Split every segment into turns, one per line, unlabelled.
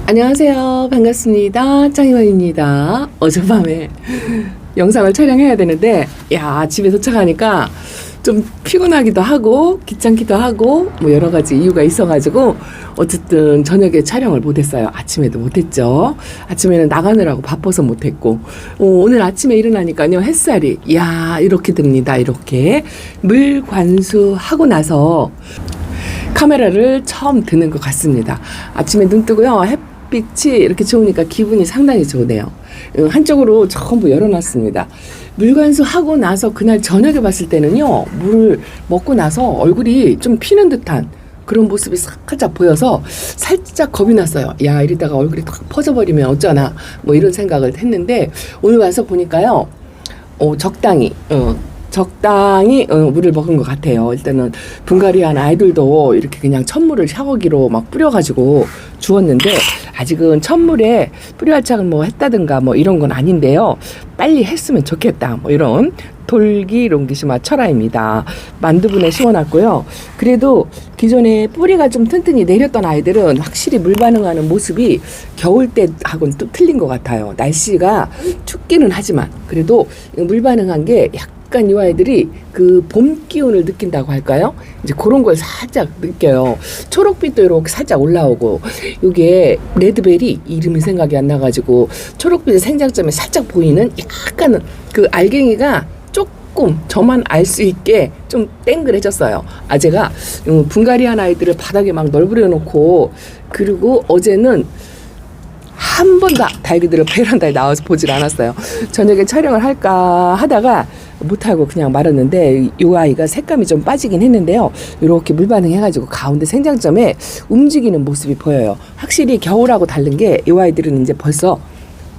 안녕하세요. 반갑습니다. 짱이원입니다. 어젯밤에 영상을 촬영해야 되는데, 집에 도착하니까 좀 피곤하기도 하고, 귀찮기도 하고, 뭐 여러 가지 이유가 있어가지고, 어쨌든 저녁에 촬영을 못했어요. 아침에도 못했죠. 아침에는 나가느라고 바빠서 못했고, 오늘 아침에 일어나니까요, 햇살이, 이렇게 듭니다. 이렇게. 물 관수하고 나서, 카메라를 처음 드는 것 같습니다. 아침에 눈 뜨고요. 햇빛이 이렇게 좋으니까 기분이 상당히 좋네요. 한쪽으로 전부 열어놨습니다. 물관수 하고 나서 그날 저녁에 봤을 때는요. 물을 먹고 나서 얼굴이 좀 피는 듯한 그런 모습이 살짝 보여서 살짝 겁이 났어요. 이러다가 얼굴이 탁 퍼져버리면 어쩌나 뭐 이런 생각을 했는데 오늘 와서 보니까요. 적당히 물을 먹은 것 같아요. 일단은 분갈이한 아이들도 이렇게 그냥 찬물을 샤워기로 막 뿌려가지고 주었는데 아직은 찬물에 뿌려활착을 뭐 했다든가 뭐 이런 건 아닌데요. 빨리 했으면 좋겠다. 뭐 이런 돌기 롱기시마 철화입니다. 만두분에 심어놨고요. 그래도 기존에 뿌리가 좀 튼튼히 내렸던 아이들은 확실히 물 반응하는 모습이 겨울 때하고는 또 틀린 것 같아요. 날씨가 춥기는 하지만 그래도 물 반응한 게 약간 이 아이들이 그 봄 기운을 느낀다고 할까요? 이제 그런 걸 살짝 느껴요. 초록빛도 이렇게 살짝 올라오고, 이게 레드베리 이름이 생각이 안 나가지고 초록빛의 생장점이 살짝 보이는 약간 그 알갱이가 조금 저만 알 수 있게 좀 땡그레졌어요. 제가 분갈이한 아이들을 바닥에 막 널브려 놓고, 그리고 어제는 한 번도 달기들을 베란다에 나와서 보질 않았어요. 저녁에 촬영을 할까 하다가 못하고 그냥 말았는데 이 아이가 색감이 좀 빠지긴 했는데요. 이렇게 물 반응해가지고 가운데 생장점에 움직이는 모습이 보여요. 확실히 겨울하고 다른 게 이 아이들은 이제 벌써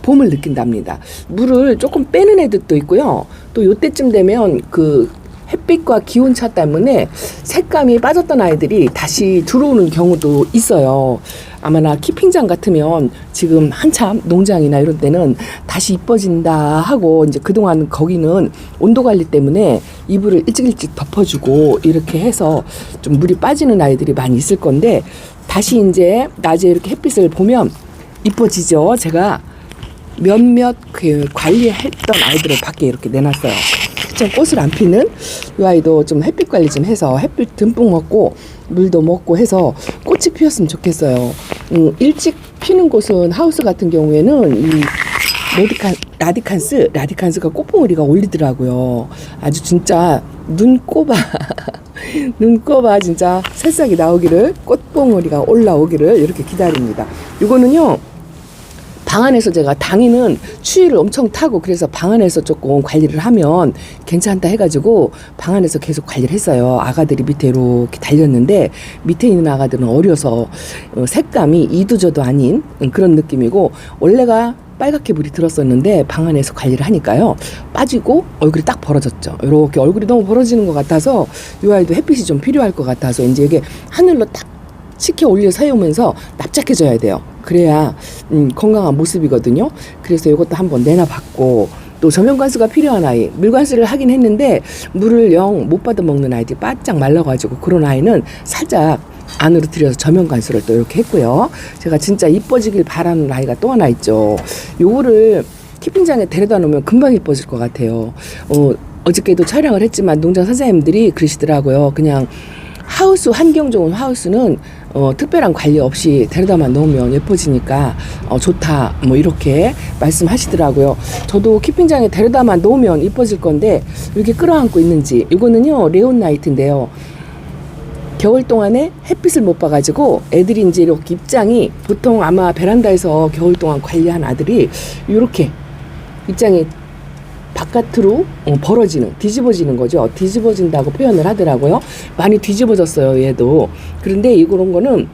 봄을 느낀답니다. 물을 조금 빼는 애들도 있고요. 또 요때쯤 되면 그 햇빛과 기온차 때문에 색감이 빠졌던 아이들이 다시 들어오는 경우도 있어요. 아마나 키핑장 같으면 지금 한참 농장이나 이런 데는 다시 이뻐진다 하고 이제 그동안 거기는 온도 관리 때문에 이불을 일찍 덮어주고 이렇게 해서 좀 물이 빠지는 아이들이 많이 있을 건데 다시 이제 낮에 이렇게 햇빛을 보면 이뻐지죠. 제가 몇몇 관리했던 아이들을 밖에 이렇게 내놨어요. 좀 꽃을 안 피는 이 아이도 좀 햇빛 관리 좀 해서 햇빛 듬뿍 먹고 물도 먹고 해서 꽃이 피었으면 좋겠어요. 일찍 피는 곳은 하우스 같은 경우에는 이 라디칸스가 꽃봉오리가 올리더라고요. 아주 진짜 눈꼽아 진짜 새싹이 나오기를 꽃봉오리가 올라오기를 이렇게 기다립니다. 이거는요. 방 안에서 제가 당이는 추위를 엄청 타고 그래서 방 안에서 조금 관리를 하면 괜찮다 해가지고 방 안에서 계속 관리를 했어요. 아가들이 밑에 이렇게 달렸는데 밑에 있는 아가들은 어려서 색감이 이두저도 아닌 그런 느낌이고 원래가 빨갛게 물이 들었었는데 방 안에서 관리를 하니까요. 빠지고 얼굴이 딱 벌어졌죠. 이렇게 얼굴이 너무 벌어지는 것 같아서 이 아이도 햇빛이 좀 필요할 것 같아서 이제 이게 하늘로 딱 치켜 올려 세우면서 납작해져야 돼요. 그래야 건강한 모습이거든요. 그래서 이것도 한번 내놔봤고 또 저면관수가 필요한 아이 물관수를 하긴 했는데 물을 영 못 받아 먹는 아이들이 바짝 말라가지고 그런 아이는 살짝 안으로 들여서 저면관수를 또 이렇게 했고요. 제가 진짜 이뻐지길 바라는 아이가 또 하나 있죠. 요거를 키핑장에 데려다 놓으면 금방 이뻐질 것 같아요. 어저께도 촬영을 했지만 농장 선생님들이 그러시더라고요. 그냥 하우스 환경 좋은 하우스는 특별한 관리 없이 데려다만 놓으면 예뻐지니까 좋다 뭐 이렇게 말씀하시더라고요. 저도 키핑장에 데려다만 놓으면 이뻐질 건데 이렇게 끌어안고 있는지 이거는요 레온나이트인데요. 겨울 동안에 햇빛을 못 봐가지고 애들이 이제 이렇게 입장이 보통 아마 베란다에서 겨울 동안 관리한 아들이 이렇게 입장이 바깥으로 벌어지는 뒤집어지는 거죠. 뒤집어진다고 표현을 하더라고요. 많이 뒤집어졌어요 얘도. 그런데 이런 거는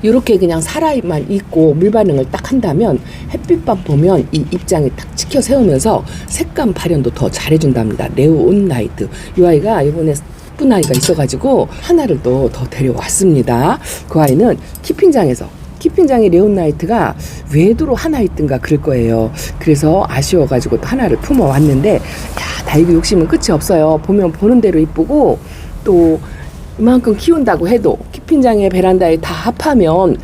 이렇게 그냥 살아만 있고 물 반응을 딱 한다면 햇빛만 보면 이 입장이 딱 치켜 세우면서 색감 발현도 더 잘해준답니다. 레온나이트 이 아이가 이번에 예쁜 아이가 있어가지고 하나를 또 더 데려왔습니다. 그 아이는 키핑장에 레온나이트가 외도로 하나 있든가 그럴 거예요. 그래서 아쉬워가지고 또 하나를 품어왔는데 달기 욕심은 끝이 없어요. 보면 보는 대로 이쁘고 또 이만큼 키운다고 해도 키핑장에 베란다에 다 합하면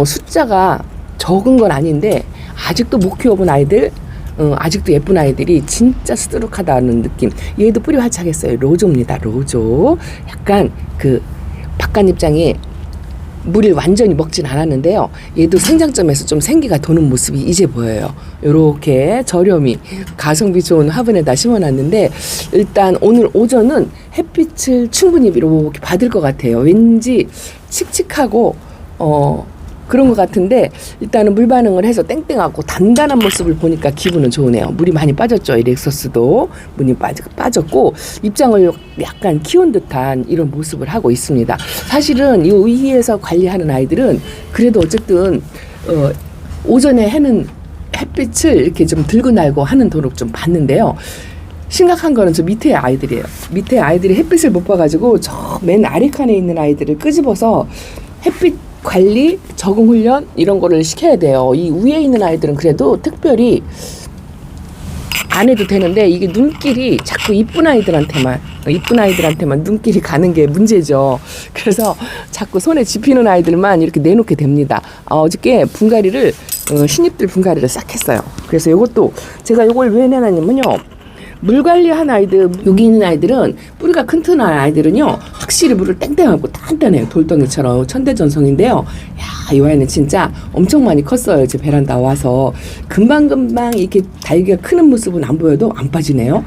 숫자가 적은 건 아닌데 아직도 못 키워본 아이들, 아직도 예쁜 아이들이 진짜 수두룩하다는 느낌. 얘도 뿌리 활착했어요. 로조입니다. 로조. 약간 그 박간잎장이 물을 완전히 먹진 않았는데요. 얘도 생장점에서 좀 생기가 도는 모습이 이제 보여요. 요렇게 저렴이 가성비 좋은 화분에다 심어놨는데, 일단 오늘 오전은 햇빛을 충분히 이렇게 받을 것 같아요. 왠지 칙칙하고 그런 것 같은데, 일단은 물 반응을 해서 땡땡하고 단단한 모습을 보니까 기분은 좋으네요. 물이 많이 빠졌죠. 이 렉서스도 물이 빠졌고 입장을 약간 키운 듯한 이런 모습을 하고 있습니다. 사실은 이 위에서 관리하는 아이들은 그래도 어쨌든 오전에 해는 햇빛을 이렇게 좀 들고 날고 하는 도록 좀 봤는데요. 심각한 거는 저 밑에 아이들이에요. 밑에 아이들이 햇빛을 못 봐가지고 저 맨 아래 칸에 있는 아이들을 끄집어서 햇빛 관리, 적응 훈련 이런 거를 시켜야 돼요. 이 위에 있는 아이들은 그래도 특별히 안 해도 되는데, 이게 눈길이 자꾸 이쁜 아이들한테만 눈길이 가는 게 문제죠. 그래서 자꾸 손에 집히는 아이들만 이렇게 내놓게 됩니다. 어저께 분갈이를 신잎들 분갈이를 싹 했어요. 그래서 이것도 제가 이걸 왜 내놨냐면요, 물 관리한 아이들, 여기 있는 아이들은 뿌리가 튼튼한 아이들은요 확실히 물을 땡땡하고 단단해요. 돌덩이처럼 천대전성인데요. 야, 이 아이는 진짜 엄청 많이 컸어요. 제 베란다 와서 금방금방 이렇게 달기가 크는 모습은 안 보여도 안 빠지네요.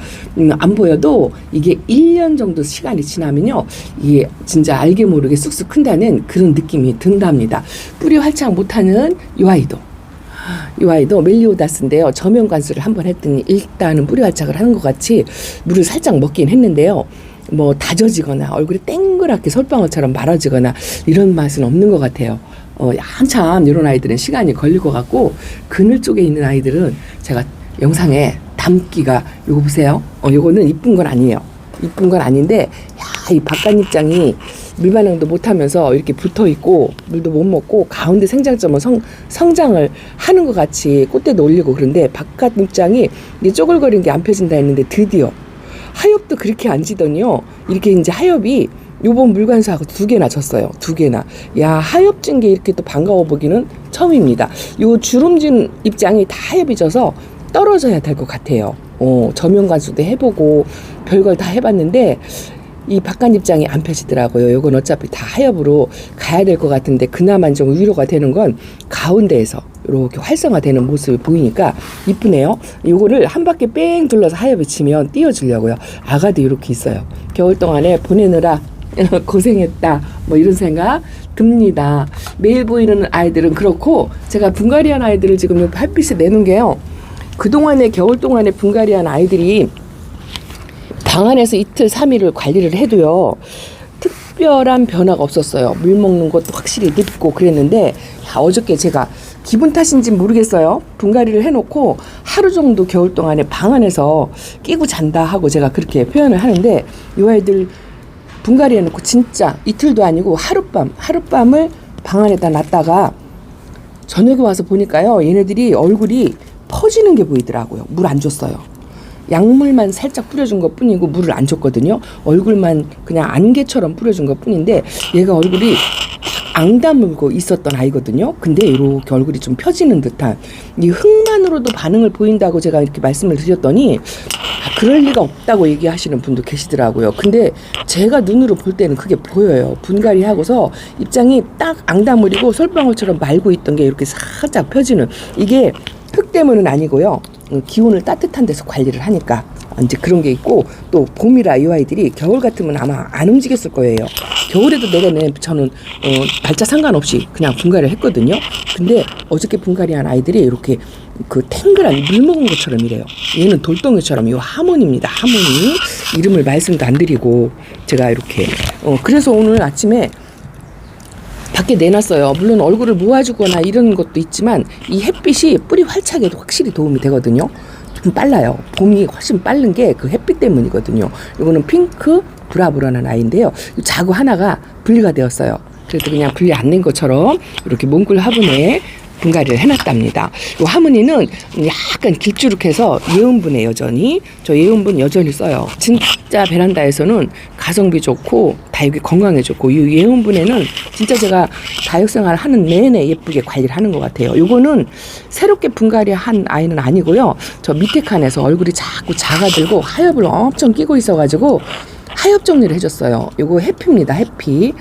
안 보여도 이게 1년 정도 시간이 지나면요 이게 진짜 알게 모르게 쑥쑥 큰다는 그런 느낌이 든답니다. 뿌리 활착 못하는 이 아이도 멜리오다스인데요. 저면 관수를 한번 했더니 일단은 뿌리 활착을 하는 것 같이 물을 살짝 먹긴 했는데요. 뭐 다져지거나 얼굴이 땡그랗게 솔방울처럼 말아지거나 이런 맛은 없는 것 같아요. 한참 이런 아이들은 시간이 걸릴 것 같고, 그늘 쪽에 있는 아이들은 제가 영상에 담기가, 요거 보세요. 요거는 이쁜 건 아니에요. 이쁜 건 아닌데, 야, 이 박간잎장이 물 반응도 못하면서 이렇게 붙어있고 물도 못 먹고 가운데 생장점은 성장을 하는 것 같이 꽃대도 올리고, 그런데 바깥잎장이 이게 쪼글거리는 게 안 펴진다 했는데 드디어 하엽도 그렇게 안 지더니요 이렇게 이제 하엽이 요번 물관수하고 2개나 졌어요. 2개나. 야, 하엽 진 게 이렇게 또 반가워 보기는 처음입니다. 요 주름진 잎장이 다 하엽이 져서 떨어져야 될 것 같아요. 저면 관수도 해보고 별걸 다 해봤는데 이 바깥잎장이 안 펴지더라고요. 요건 어차피 다 하엽으로 가야 될 것 같은데, 그나마 좀 위로가 되는 건 가운데에서 이렇게 활성화되는 모습이 보이니까 이쁘네요. 요거를 한 바퀴 뺑 둘러서 하엽을 치면 띄워주려고요. 아가도 이렇게 있어요. 겨울 동안에 보내느라 고생했다 뭐 이런 생각 듭니다. 매일 보이는 아이들은 그렇고, 제가 분갈이한 아이들을 지금 햇빛에 내놓은 게요, 그동안에 겨울 동안에 분갈이한 아이들이 방 안에서 이틀 3일을 관리를 해도요 특별한 변화가 없었어요. 물 먹는 것도 확실히 늦고 그랬는데, 어저께 제가 기분 탓인지 모르겠어요. 분갈이를 해놓고 하루 정도 겨울 동안에 방 안에서 끼고 잔다 하고 제가 그렇게 표현을 하는데, 이 아이들 분갈이 해놓고 진짜 이틀도 아니고 하룻밤을 방 안에다 놨다가 저녁에 와서 보니까요 얘네들이 얼굴이 퍼지는 게 보이더라고요. 물 안 줬어요. 약물만 살짝 뿌려준 것 뿐이고 물을 안 줬거든요. 얼굴만 그냥 안개처럼 뿌려준 것 뿐인데, 얘가 얼굴이 앙다물고 있었던 아이거든요. 근데 이렇게 얼굴이 좀 펴지는 듯한, 이 흙만으로도 반응을 보인다고 제가 이렇게 말씀을 드렸더니 그럴 리가 없다고 얘기하시는 분도 계시더라고요. 근데 제가 눈으로 볼 때는 그게 보여요. 분갈이 하고서 입장이 딱 앙다물이고 솔방울처럼 말고 있던 게 이렇게 살짝 펴지는, 이게 흙 때문은 아니고요. 기온을 따뜻한 데서 관리를 하니까 이제 그런 게 있고, 또 봄이라 이 아이들이 겨울 같으면 아마 안 움직였을 거예요. 겨울에도 내내 저는 날짜 상관없이 그냥 분갈이를 했거든요. 근데 어저께 분갈이한 아이들이 이렇게 그 탱글한 물 먹은 것처럼 이래요. 얘는 돌덩이처럼, 이 하모니입니다. 하모니. 이름을 말씀도 안 드리고 제가 이렇게 그래서 오늘 아침에 밖에 내놨어요. 물론 얼굴을 모아주거나 이런 것도 있지만 이 햇빛이 뿌리 활착에도 확실히 도움이 되거든요. 좀 빨라요. 봄이 훨씬 빠른 게 그 햇빛 때문이거든요. 이거는 핑크 브라보라는 아이인데요. 이 자구 하나가 분리가 되었어요. 그래서 그냥 분리 안 된 것처럼 이렇게 몽골 화분에 분갈이를 해놨답니다. 이 하모니는 약간 길쭉해서 예온분에 여전히 저 예온분 여전히 써요. 진짜 베란다에서는 가성비 좋고 다육이 건강에 좋고 이 예온분에는 진짜 제가 다육생활 하는 내내 예쁘게 관리를 하는 것 같아요. 요거는 새롭게 분갈이 한 아이는 아니고요. 저 밑에 칸에서 얼굴이 자꾸 작아들고 하엽을 엄청 끼고 있어가지고 하엽 정리를 해줬어요. 요거 해피입니다. 해피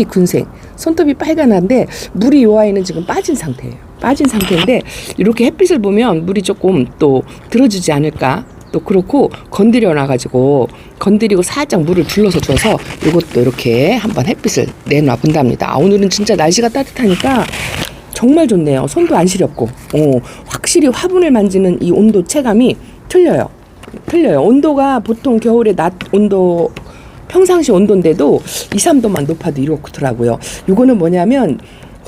군생. 손톱이 빨간한데 물이 요 아이는 지금 빠진 상태예요. 빠진 상태인데 이렇게 햇빛을 보면 물이 조금 또 들어주지 않을까. 또 그렇고 건드리고 살짝 물을 둘러서 줘서 이것도 이렇게 한번 햇빛을 내놔 본답니다. 오늘은 진짜 날씨가 따뜻하니까 정말 좋네요. 손도 안 시렵고 확실히 화분을 만지는 이 온도 체감이 틀려요. 온도가 보통 겨울에 낮 온도 평상시 온도인데도 2, 3도만 높아도 이렇더라고요. 이거는 뭐냐면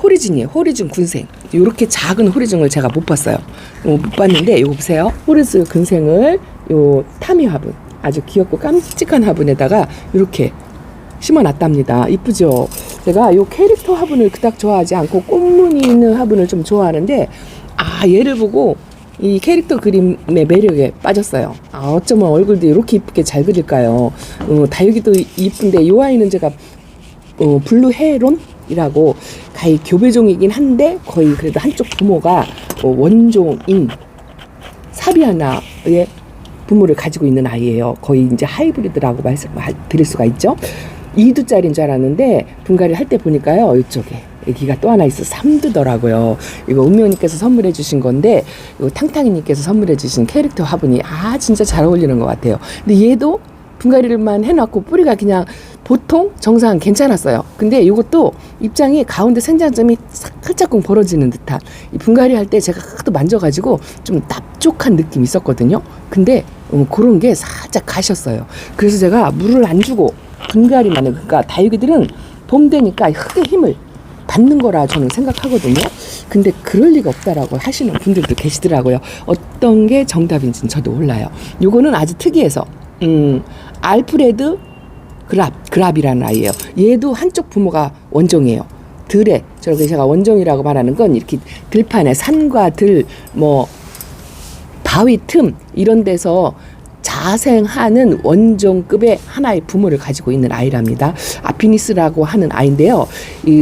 호리즌이에요. 호리즌 군생. 이렇게 작은 호리즌을 제가 못 봤어요. 못 봤는데 이거 보세요. 호리즌 군생을 요 타미 화분, 아주 귀엽고 깜찍한 화분에다가 이렇게 심어놨답니다. 이쁘죠? 제가 요 캐릭터 화분을 그닥 좋아하지 않고 꽃무늬 있는 화분을 좀 좋아하는데 얘를 보고 이 캐릭터 그림의 매력에 빠졌어요. 어쩌면 얼굴도 이렇게 이쁘게 잘 그릴까요? 다육이도 이쁜데 요 아이는 제가 블루 헤론이라고 가히 교배종이긴 한데 거의 그래도 한쪽 부모가 원종인 사비아나의 부모를 가지고 있는 아이예요. 거의 이제 하이브리드라고 말씀드릴 수가 있죠. 2두짜리인 줄 알았는데 분갈이 할 때 보니까요, 이쪽에 애기가 또 하나 있어 3두더라고요. 이거 은명님께서 선물해 주신 건데, 이거 탕탕이님께서 선물해 주신 캐릭터 화분이 진짜 잘 어울리는 것 같아요. 근데 얘도 분갈이를만 해놨고 뿌리가 그냥 보통 정상 괜찮았어요. 근데 이것도 입장이 가운데 생장점이 살짝쿵 벌어지는 듯한, 이 분갈이 할 때 제가 또 만져가지고 좀 납족한 느낌이 있었거든요. 근데 그런 게 살짝 가셨어요. 그래서 제가 물을 안 주고 분갈이만 해요. 그러니까 다육이들은 봄 되니까 흙의 힘을 받는 거라 저는 생각하거든요. 근데 그럴 리가 없다라고 하시는 분들도 계시더라고요. 어떤 게 정답인지는 저도 몰라요. 요거는 아주 특이해서 알프레드 그랍이라는 아이예요. 얘도 한쪽 부모가 원종이에요. 들에, 저렇게 제가 원종이라고 말하는 건 이렇게 들판에 산과 들, 바위 틈 이런 데서 자생하는 원종급의 하나의 부모를 가지고 있는 아이랍니다. 아피니스라고 하는 아이인데요.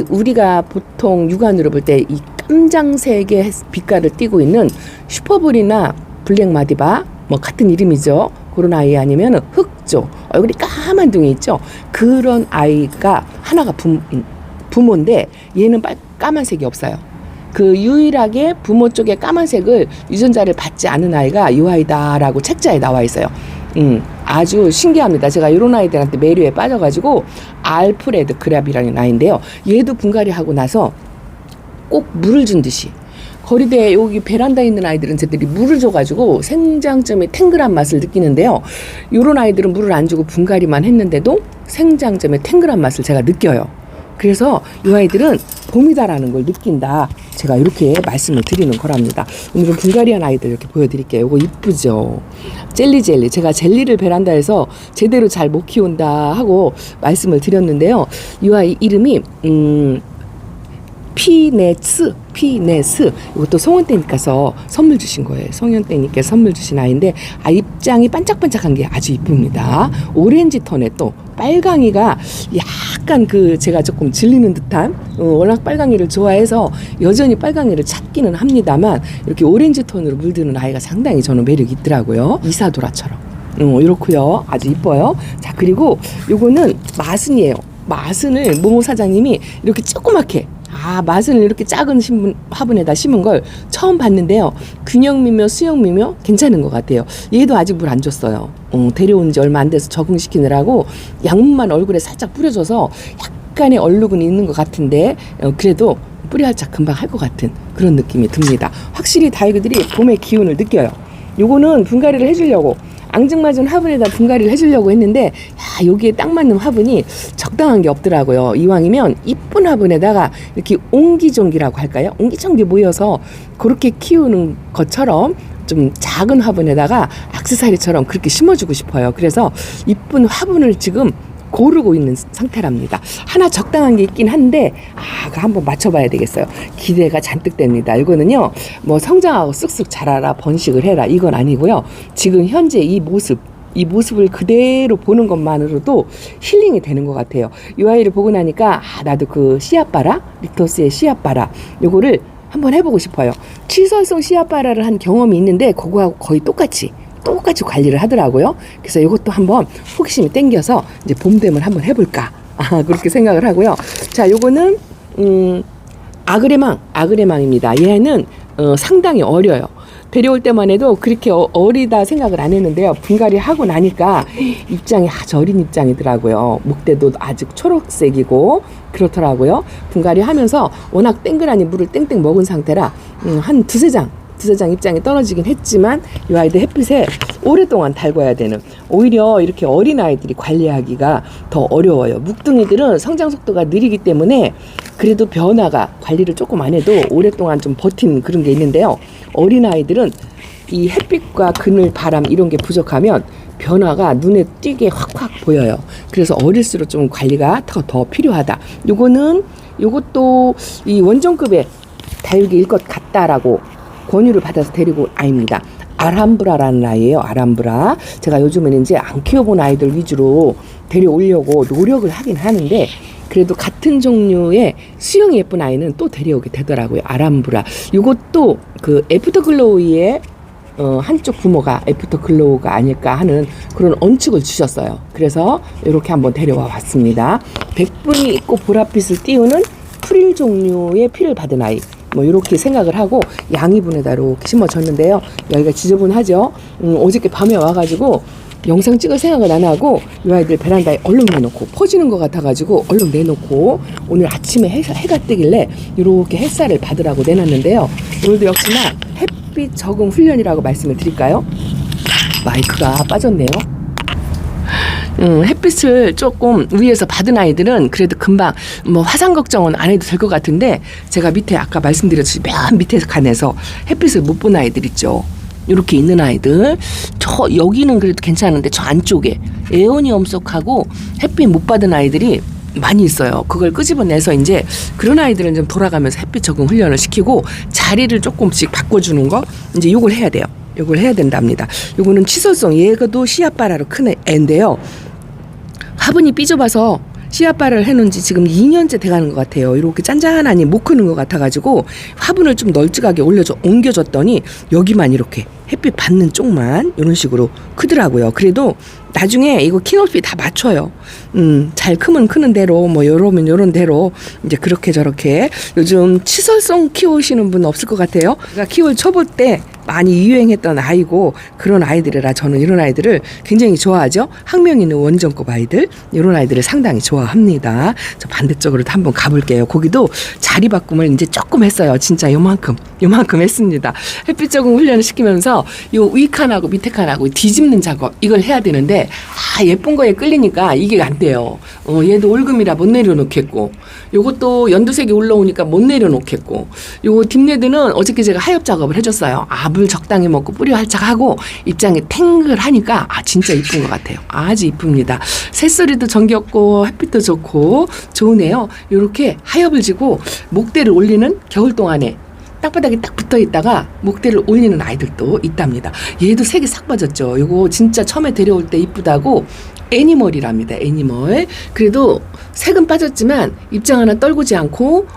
우리가 보통 육안으로 볼 때 이 깜장색의 빛깔을 띠고 있는 슈퍼볼이나 블랙 마디바 같은 이름이죠. 그런 아이 아니면 흑조, 얼굴이 까만 둥이 있죠. 그런 아이가 하나가 부모인데 얘는 까만색이 없어요. 그 유일하게 부모 쪽에 까만색을 유전자를 받지 않은 아이가 이 아이다라고 책자에 나와 있어요. 아주 신기합니다. 제가 이런 아이들한테 매료에 빠져가지고 알프레드 그랍이라는 아이인데요. 얘도 분갈이 하고 나서 꼭 물을 준 듯이, 거리대 여기 베란다에 있는 아이들은 쟤들이 물을 줘가지고 생장점의 탱글한 맛을 느끼는데요. 이런 아이들은 물을 안 주고 분갈이만 했는데도 생장점의 탱글한 맛을 제가 느껴요. 그래서 이 아이들은 봄이다라는 걸 느낀다. 제가 이렇게 말씀을 드리는 거랍니다. 오늘은 분갈이한 아이들 이렇게 보여드릴게요. 이거 이쁘죠? 젤리. 제가 젤리를 베란다에서 제대로 잘 못 키운다 하고 말씀을 드렸는데요. 이 아이 이름이 피네스. 이것도 송원땡님께서 선물 주신 거예요. 송원땡님께서 선물 주신 아이인데 입장이 반짝반짝한 게 아주 이쁩니다. 오렌지 톤에 또 빨강이가 약간 제가 조금 질리는 듯한, 워낙 빨강이를 좋아해서 여전히 빨강이를 찾기는 합니다만 이렇게 오렌지 톤으로 물드는 아이가 상당히 저는 매력이 있더라고요. 이사도라처럼. 이렇고요. 아주 이뻐요. 자, 그리고 요거는 마순이에요. 마순을 모모 사장님이 이렇게 조그맣게, 마순을 이렇게 작은 화분에다 심은 걸 처음 봤는데요. 균형미묘, 수영미묘 괜찮은 것 같아요. 얘도 아직 물 안 줬어요. 데려온 지 얼마 안 돼서 적응시키느라고 양분만 얼굴에 살짝 뿌려줘서 약간의 얼룩은 있는 것 같은데 그래도 뿌리 활짝 금방 할 것 같은 그런 느낌이 듭니다. 확실히 다육이들이 봄의 기운을 느껴요. 요거는 분갈이를 해주려고 앙증맞은 화분에다 분갈이를 해주려고 했는데 여기에 딱 맞는 화분이 적당한 게 없더라고요. 이왕이면 이쁜 화분에다가 이렇게 옹기종기라고 할까요? 옹기종기 모여서 그렇게 키우는 것처럼 좀 작은 화분에다가 액세서리처럼 그렇게 심어주고 싶어요. 그래서 이쁜 화분을 지금 고르고 있는 상태랍니다. 하나 적당한 게 있긴 한데 그거 한번 맞춰봐야 되겠어요. 기대가 잔뜩 됩니다. 이거는요 뭐 성장하고 쑥쑥 자라라 번식을 해라 이건 아니고요. 지금 현재 이 모습을 그대로 보는 것만으로도 힐링이 되는 것 같아요. 이 아이를 보고 나니까 나도 그 씨앗바라 리토스의 씨앗바라 요거를 한번 해보고 싶어요. 치설송 씨앗바라를 한 경험이 있는데 그거하고 거의 똑같이 관리를 하더라고요. 그래서 이것도 한번 호기심이 땡겨서 이제 봄됨을 한번 해볼까 그렇게 생각을 하고요. 자, 요거는 아그레망입니다. 얘는 상당히 어려요. 데려올 때만 해도 그렇게 어리다 생각을 안 했는데요. 분갈이 하고 나니까 입장이 아주 어린 입장이더라고요. 목대도 아직 초록색이고 그렇더라고요. 분갈이 하면서 워낙 땡그라니 물을 땡땡 먹은 상태라 한 두세 장 입장이 떨어지긴 했지만 이 아이들 햇빛에 오랫동안 달궈야 되는, 오히려 이렇게 어린아이들이 관리하기가 더 어려워요. 묵둥이들은 성장 속도가 느리기 때문에 그래도 변화가 관리를 조금 안 해도 오랫동안 좀 버틴 그런 게 있는데요. 어린아이들은 이 햇빛과 그늘, 바람 이런 게 부족하면 변화가 눈에 띄게 확확 보여요. 그래서 어릴수록 좀 관리가 더 필요하다. 요것도 이 원정급의 다육이일 것 같다라고 권유를 받아서 데리고 아이입니다. 아람브라라는 아이예요. 아람브라. 제가 요즘에는 이제 안 키워본 아이들 위주로 데려오려고 노력을 하긴 하는데 그래도 같은 종류의 수영이 예쁜 아이는 또 데려오게 되더라고요. 아람브라. 이것도 그 애프터글로우의 한쪽 부모가 애프터글로우가 아닐까 하는 그런 언축을 주셨어요. 그래서 이렇게 한번 데려와 봤습니다. 백분이 있고 보랏빛을 띄우는 프릴 종류의 피를 받은 아이. 뭐 이렇게 생각을 하고 양이분에다 이렇게 심어줬는데요. 여기가 지저분하죠. 어저께 밤에 와가지고 영상 찍을 생각은 안 하고 이 아이들 베란다에 얼른 내놓고 퍼지는 것 같아가지고 얼른 내놓고 오늘 아침에 해가 뜨길래 이렇게 햇살을 받으라고 내놨는데요. 오늘도 역시나 햇빛 적응 훈련이라고 말씀을 드릴까요? 마이크가 빠졌네요. 햇빛을 조금 위에서 받은 아이들은 그래도 금방 뭐 화상 걱정은 안 해도 될 것 같은데 제가 밑에 아까 말씀드렸듯이 맨 밑에 칸에서 햇빛을 못 본 아이들 있죠. 이렇게 있는 아이들, 저 여기는 그래도 괜찮은데 저 안쪽에 에오니엄속하고 햇빛 못 받은 아이들이 많이 있어요. 그걸 끄집어내서 이제 그런 아이들은 좀 돌아가면서 햇빛 적응 훈련을 시키고 자리를 조금씩 바꿔주는 거 이제 요걸 해야 돼요. 요걸 해야 된답니다. 요거는 치설송, 얘가도 씨앗바라로 큰 애인데요. 화분이 삐져봐서 씨앗바라를 해놓은 지 지금 2년째 돼가는 것 같아요. 이렇게 짠짠하니 못 크는 것 같아가지고 화분을 좀 널찍하게 옮겨줬더니 여기만 이렇게 햇빛 받는 쪽만 이런 식으로 크더라고요. 그래도 나중에 이거 키높이 다 맞춰요. 잘 크면 크는 대로, 뭐 요러면 요런 대로 이제 그렇게 저렇게. 요즘 치설송 키우시는 분 없을 것 같아요. 제가 키울 초보 때 많이 유행했던 아이고 그런 아이들이라 저는 이런 아이들을 굉장히 좋아하죠. 학명 있는 원정급 아이들, 이런 아이들을 상당히 좋아합니다. 저 반대쪽으로 한번 가볼게요. 거기도 자리 바꿈을 이제 조금 했어요. 진짜 요만큼 했습니다. 햇빛 적응 훈련을 시키면서 요 위 칸하고 밑에 칸하고 뒤집는 작업 이걸 해야 되는데 예쁜 거에 끌리니까 이게 안 돼요. 얘도 올금이라 못 내려놓겠고, 요것도 연두색이 올라오니까 못 내려놓겠고, 요 딥레드는 어저께 제가 하엽 작업을 해줬어요. 물 적당히 먹고 뿌리 활착하고 입장이 탱글하니까 진짜 이쁜 것 같아요. 아주 이쁩니다. 새소리도 정겹고 햇빛도 좋고 좋으네요. 요렇게 하엽을 지고 목대를 올리는, 겨울 동안에 땅바닥에 딱 붙어 있다가 목대를 올리는 아이들도 있답니다. 얘도 색이 싹 빠졌죠. 요거 진짜 처음에 데려올 때 이쁘다고 애니멀이랍니다. 애니멀. 그래도 색은 빠졌지만 입장 하나 떨구지 않고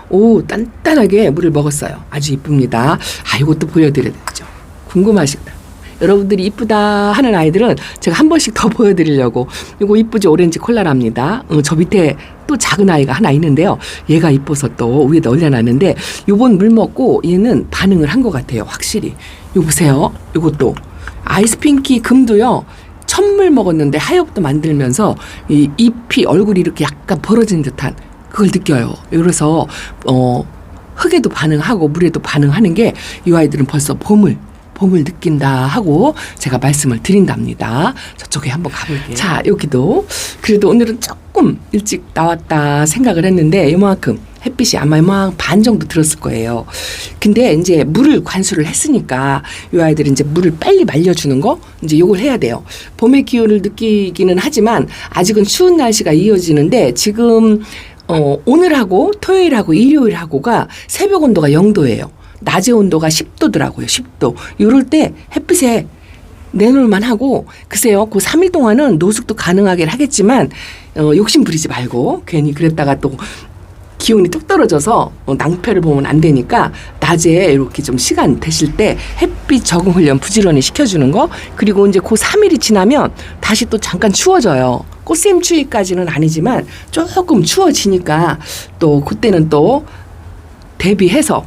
단단하게 물을 먹었어요. 아주 이쁩니다. 이것도 보여드려야 되죠. 궁금하시다. 여러분들이 이쁘다 하는 아이들은 제가 한 번씩 더 보여드리려고. 이거 이쁘죠? 오렌지 콜라랍니다. 저 밑에 또 작은 아이가 하나 있는데요. 얘가 이뻐서 또 위에다 올려놨는데 요번 물 먹고 얘는 반응을 한 것 같아요. 확실히. 요 보세요. 요것도 아이스핑키 금도요. 천물 먹었는데 하엽도 만들면서 이 잎이 얼굴이 이렇게 약간 벌어진 듯한 그걸 느껴요. 그래서 흙에도 반응하고 물에도 반응하는 게 이 아이들은 벌써 봄을 느낀다 하고 제가 말씀을 드린답니다. 저쪽에 한번 가볼게요. 자, 여기도 그래도 오늘은 조금 일찍 나왔다 생각을 했는데 이만큼 햇빛이 아마 막 반 정도 들었을 거예요. 근데 이제 물을 관수를 했으니까 이 아이들이 이제 물을 빨리 말려주는 거 이제 요걸 해야 돼요. 봄의 기운을 느끼기는 하지만 아직은 추운 날씨가 이어지는데 지금 오늘하고 토요일하고 일요일하고가 새벽 온도가 0도예요. 낮의 온도가 10도더라고요. 10도. 이럴 때 햇빛에 내놓을만 하고 글쎄요. 그 3일 동안은 노숙도 가능하긴 하겠지만 욕심 부리지 말고 괜히 그랬다가 또 기온이 뚝 떨어져서 낭패를 보면 안 되니까 낮에 이렇게 좀 시간 되실 때 햇빛 적응 훈련 부지런히 시켜주는 거 그리고 이제 그 3일이 지나면 다시 또 잠깐 추워져요. 꽃샘 추위까지는 아니지만 조금 추워지니까 또 그때는 또 대비해서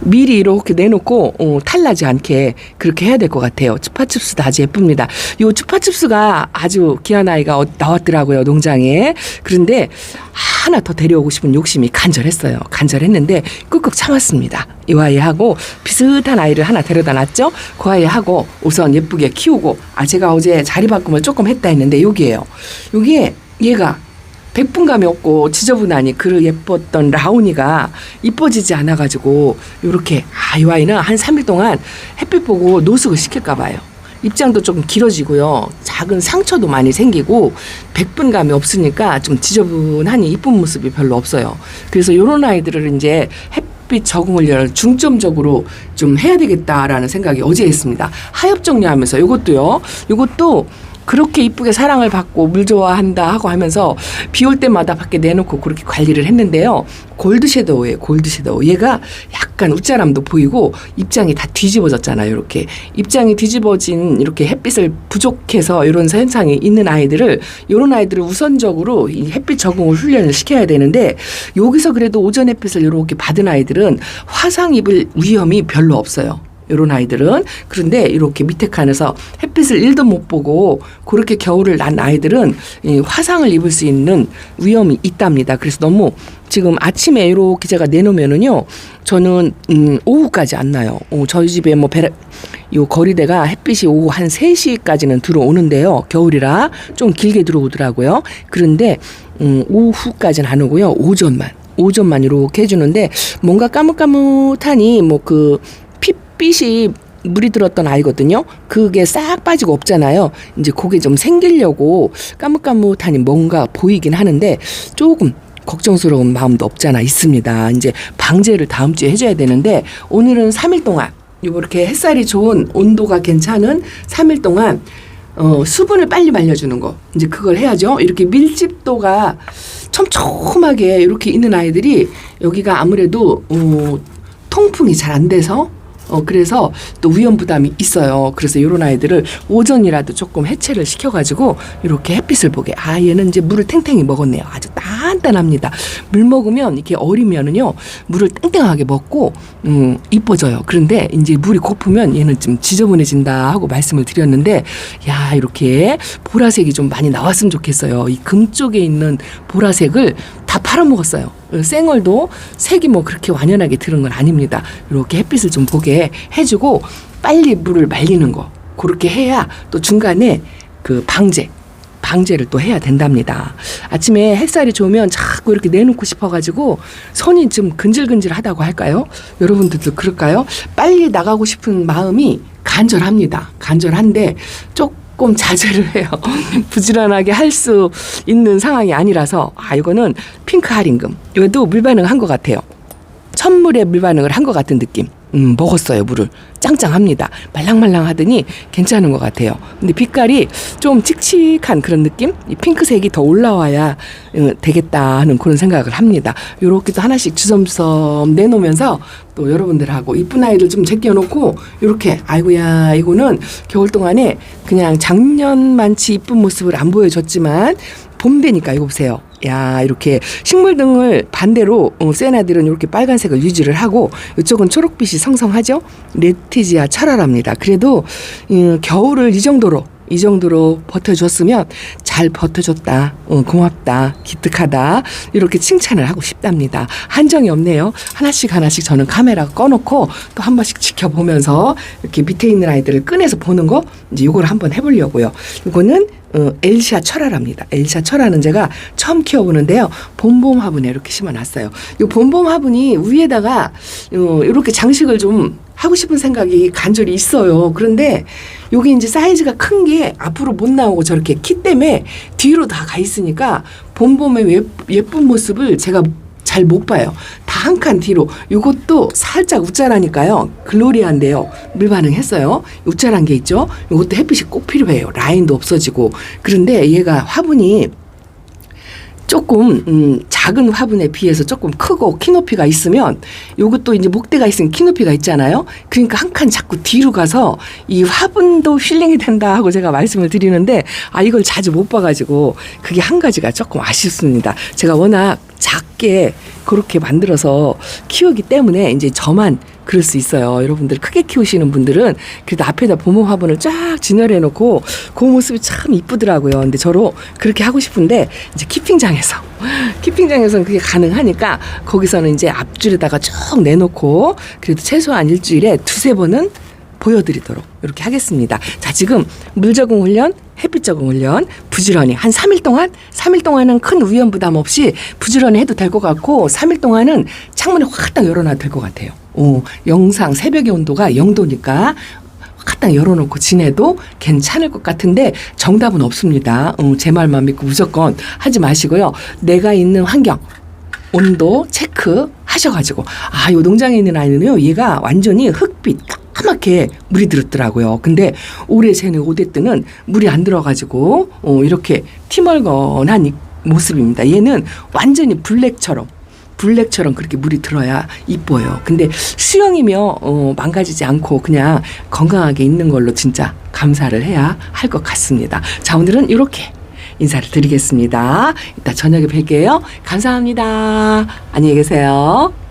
미리 이렇게 내놓고 탈나지 않게 그렇게 해야 될 것 같아요. 추파춥스도 아주 예쁩니다. 요 추파춥스가 아주 귀한 아이가 나왔더라고요. 농장에. 그런데 하나 더 데려오고 싶은 욕심이 간절했어요. 간절했는데 꾹꾹 참았습니다. 이 아이하고 비슷한 아이를 하나 데려다 놨죠. 그 아이하고 우선 예쁘게 키우고 제가 어제 자리 바꿈을 조금 했다 했는데 여기에요. 여기에 얘가 백분감이 없고 지저분하니 그 예뻤던 라온이가 이뻐지지 않아가지고 요렇게 이 아이는 한 3일 동안 햇빛 보고 노숙을 시킬까 봐요. 입장도 조금 길어지고요. 작은 상처도 많이 생기고 백분감이 없으니까 좀 지저분하니 이쁜 모습이 별로 없어요. 그래서 요런 아이들을 이제 햇빛 적응을 중점적으로 좀 해야 되겠다라는 생각이 어제 했습니다. 하엽 정리하면서 요것도 그렇게 이쁘게 사랑을 받고 물 좋아한다 하고 하면서 비 올 때마다 밖에 내놓고 그렇게 관리를 했는데요. 골드 섀도우예요. 골드 섀도우. 얘가 약간 웃자람도 보이고 입장이 다 뒤집어졌잖아요. 이렇게 입장이 뒤집어진 이렇게 햇빛을 부족해서 이런 현상이 있는 아이들을 이런 아이들을 우선적으로 이 햇빛 적응을 훈련을 시켜야 되는데 여기서 그래도 오전 햇빛을 이렇게 받은 아이들은 화상 입을 위험이 별로 없어요. 이런 아이들은. 그런데 이렇게 밑에 칸에서 햇빛을 1도 못 보고 그렇게 겨울을 난 아이들은 이 화상을 입을 수 있는 위험이 있답니다. 그래서 너무 지금 아침에 이렇게 제가 내놓으면은요, 저는 오후까지 안 나요. 저희 집에 요 거리대가 햇빛이 오후 한 3시까지는 들어오는데요. 겨울이라 좀 길게 들어오더라고요. 그런데 오후까지는 안 오고요. 오전만 이렇게 해주는데 뭔가 까뭇까뭇하니 핏빛이 물이 들었던 아이거든요. 그게 싹 빠지고 없잖아요. 이제 그게 좀 생기려고 까뭇까뭇하니 뭔가 보이긴 하는데 조금 걱정스러운 마음도 없잖아 있습니다. 이제 방제를 다음 주에 해줘야 되는데 오늘은 3일 동안 이렇게 햇살이 좋은 온도가 괜찮은 3일 동안 수분을 빨리 말려주는 거 이제 그걸 해야죠. 이렇게 밀집도가 촘촘하게 이렇게 있는 아이들이 여기가 아무래도 통풍이 잘 안 돼서 그래서 또 위험 부담이 있어요. 그래서 이런 아이들을 오전이라도 조금 해체를 시켜가지고 이렇게 햇빛을 보게. 얘는 이제 물을 탱탱히 먹었네요. 아주 단단합니다. 물 먹으면 이렇게 어리면은요 물을 땡땡하게 먹고 이뻐져요. 그런데 이제 물이 고프면 얘는 좀 지저분해진다 하고 말씀을 드렸는데 이렇게 보라색이 좀 많이 나왔으면 좋겠어요. 이 금 쪽에 있는 보라색을 다 팔아먹었어요. 생얼도 색이 그렇게 완연하게 들은 건 아닙니다. 이렇게 햇빛을 좀 보게 해주고 빨리 물을 말리는 거 그렇게 해야 또 중간에 그 방제를 또 해야 된답니다. 아침에 햇살이 좋으면 자꾸 이렇게 내놓고 싶어가지고 손이 좀 근질근질하다고 할까요? 여러분들도 그럴까요? 빨리 나가고 싶은 마음이 간절합니다. 간절한데 조금 자제를 해요. 부지런하게 할 수 있는 상황이 아니라서 이거는 핑크 하링금 이것도 물 반응한 것 같아요. 천물에 물 반응을 한 것 같은 느낌. 먹었어요. 물을 짱짱합니다. 말랑말랑 하더니 괜찮은 것 같아요. 근데 빛깔이 좀 칙칙한 그런 느낌? 이 핑크색이 더 올라와야 되겠다 하는 그런 생각을 합니다. 요렇게 또 하나씩 주섬주섬 내놓으면서 또 여러분들하고 이쁜 아이들 좀 제껴놓고 이렇게 아이고야 이거는 겨울 동안에 그냥 작년만치 이쁜 모습을 안 보여줬지만 봄 되니까 이거 보세요. 이렇게 식물 등을 반대로 센 아들은 이렇게 빨간색을 유지를 하고 이쪽은 초록빛이 성성하죠. 레티지아 철화랍니다. 그래도 겨울을 이 정도로 이 정도로 버텨줬으면 잘 버텨줬다, 고맙다, 기특하다 이렇게 칭찬을 하고 싶답니다. 한정이 없네요. 하나씩 저는 카메라 꺼놓고 또 한 번씩 지켜보면서 이렇게 밑에 있는 아이들을 꺼내서 보는 거 이제 이걸 한번 해보려고요. 이거는 엘시아 철화랍니다. 엘시아 철화는 제가 처음 키워보는데요. 봄봄 화분에 이렇게 심어놨어요. 이 봄봄 화분이 위에다가 이렇게 장식을 좀 하고 싶은 생각이 간절히 있어요. 그런데 여기 이제 사이즈가 큰 게 앞으로 못 나오고 저렇게 키 때문에 뒤로 다 가 있으니까 봄봄의 예쁜 모습을 제가 잘 못 봐요. 다 한 칸 뒤로. 이것도 살짝 우짜라니까요. 글로리아인데요. 물 반응했어요. 우짜란 게 있죠. 이것도 햇빛이 꼭 필요해요. 라인도 없어지고. 그런데 얘가 화분이 조금 작은 화분에 비해서 조금 크고 키높이가 있으면 요것도 이제 목대가 있으면 키높이가 있잖아요. 그러니까 한 칸 자꾸 뒤로 가서 이 화분도 힐링이 된다 하고 제가 말씀을 드리는데 이걸 자주 못 봐가지고 그게 한 가지가 조금 아쉽습니다. 제가 워낙 작게 그렇게 만들어서 키우기 때문에 이제 저만 그럴 수 있어요. 여러분들 크게 키우시는 분들은 그래도 앞에다 봄봄 화분을 쫙 진열해 놓고 그 모습이 참 이쁘더라고요. 근데 저로 그렇게 하고 싶은데 이제 키핑장에서는 그게 가능하니까 거기서는 이제 앞줄에다가 쭉 내놓고 그래도 최소한 일주일에 2-3번은 보여드리도록 이렇게 하겠습니다. 자, 지금 물 적응 훈련, 햇빛 적응 훈련 부지런히 한 3일 동안은 큰 위험 부담 없이 부지런히 해도 될 것 같고 3일 동안은 창문을 확 딱 열어놔도 될 것 같아요. 영상 새벽의 온도가 0도니까 확 딱 열어놓고 지내도 괜찮을 것 같은데 정답은 없습니다. 제 말만 믿고 무조건 하지 마시고요. 내가 있는 환경 온도 체크 하셔가지고 요 농장에 있는 아이는요 얘가 완전히 흑빛 까맣게 물이 들었더라고요. 근데 올해 쟤는 오데뜨는 물이 안 들어가지고 이렇게 티멀건한 모습입니다. 얘는 완전히 블랙처럼 그렇게 물이 들어야 이뻐요. 근데 수영이며 망가지지 않고 그냥 건강하게 있는 걸로 진짜 감사를 해야 할 것 같습니다. 자, 오늘은 이렇게 인사를 드리겠습니다. 이따 저녁에 뵐게요. 감사합니다. 안녕히 계세요.